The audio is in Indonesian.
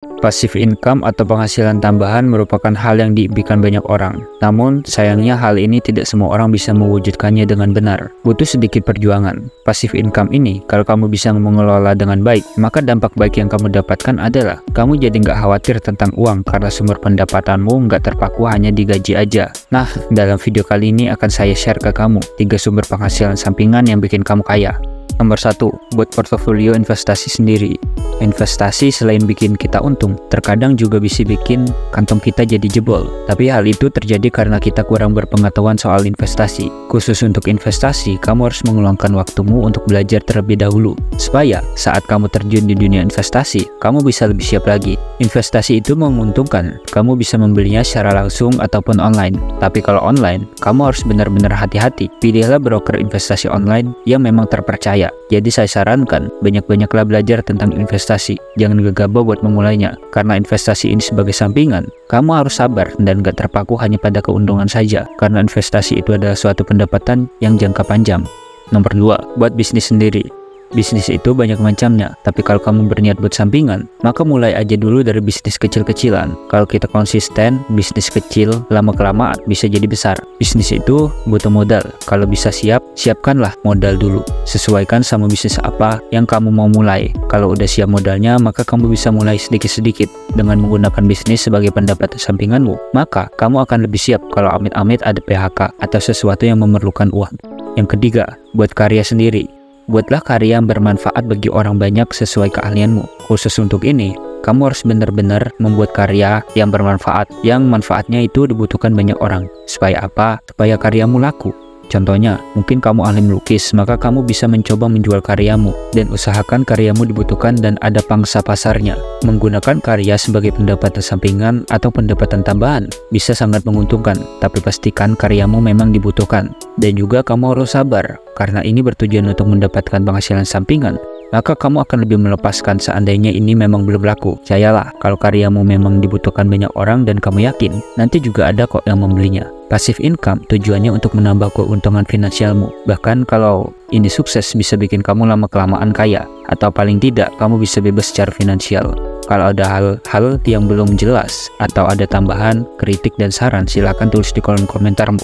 Passive income atau penghasilan tambahan merupakan hal yang diimpikan banyak orang. Namun, sayangnya hal ini tidak semua orang bisa mewujudkannya dengan benar. Butuh sedikit perjuangan. Passive income ini, kalau kamu bisa mengelola dengan baik, maka dampak baik yang kamu dapatkan adalah kamu jadi nggak khawatir tentang uang karena sumber pendapatanmu nggak terpaku hanya di gaji aja. Nah, dalam video kali ini akan saya share ke kamu 3 sumber penghasilan sampingan yang bikin kamu kaya. Nomor 1, buat portofolio investasi sendiri. Investasi selain bikin kita untung, terkadang juga bisa bikin kantong kita jadi jebol. Tapi hal itu terjadi karena kita kurang berpengetahuan soal investasi. Khusus untuk investasi, kamu harus meluangkan waktumu untuk belajar terlebih dahulu, supaya saat kamu terjun di dunia investasi, kamu bisa lebih siap lagi. Investasi itu menguntungkan, kamu bisa membelinya secara langsung ataupun online. Tapi kalau online, kamu harus benar-benar hati-hati. Pilihlah broker investasi online yang memang terpercaya. Jadi saya sarankan, banyak-banyaklah belajar tentang investasi. Jangan gegabah buat memulainya, karena investasi ini sebagai sampingan. Kamu harus sabar dan gak terpaku hanya pada keuntungan saja, karena investasi itu adalah suatu pendapatan yang jangka panjang. Nomor 2, buat bisnis sendiri. Bisnis itu banyak macamnya, tapi kalau kamu berniat buat sampingan, maka mulai aja dulu dari bisnis kecil-kecilan. Kalau kita konsisten, bisnis kecil lama-kelamaan bisa jadi besar. Bisnis itu butuh modal. Kalau bisa siapkanlah modal dulu. Sesuaikan sama bisnis apa yang kamu mau mulai. Kalau udah siap modalnya, maka kamu bisa mulai sedikit-sedikit. Dengan menggunakan bisnis sebagai pendapatan sampinganmu, maka kamu akan lebih siap kalau amit-amit ada PHK atau sesuatu yang memerlukan uang. Yang ketiga, buat karya sendiri. Buatlah karya yang bermanfaat bagi orang banyak sesuai keahlianmu. Khusus untuk ini, kamu harus benar-benar membuat karya yang bermanfaat, yang manfaatnya itu dibutuhkan banyak orang. Supaya apa? Supaya karyamu laku. Contohnya, mungkin kamu ahli melukis, maka kamu bisa mencoba menjual karyamu dan usahakan karyamu dibutuhkan dan ada pangsa pasarnya. Menggunakan karya sebagai pendapatan sampingan atau pendapatan tambahan bisa sangat menguntungkan, tapi pastikan karyamu memang dibutuhkan. Dan juga kamu harus sabar, karena ini bertujuan untuk mendapatkan penghasilan sampingan. Maka kamu akan lebih melepaskan seandainya ini memang belum laku. Percayalah, kalau karyamu memang dibutuhkan banyak orang dan kamu yakin, nanti juga ada kok yang membelinya. Passive income tujuannya untuk menambah keuntungan finansialmu. Bahkan kalau ini sukses bisa bikin kamu lama-kelamaan kaya, atau paling tidak kamu bisa bebas secara finansial. Kalau ada hal-hal yang belum jelas atau ada tambahan, kritik dan saran, silahkan tulis di kolom komentarmu.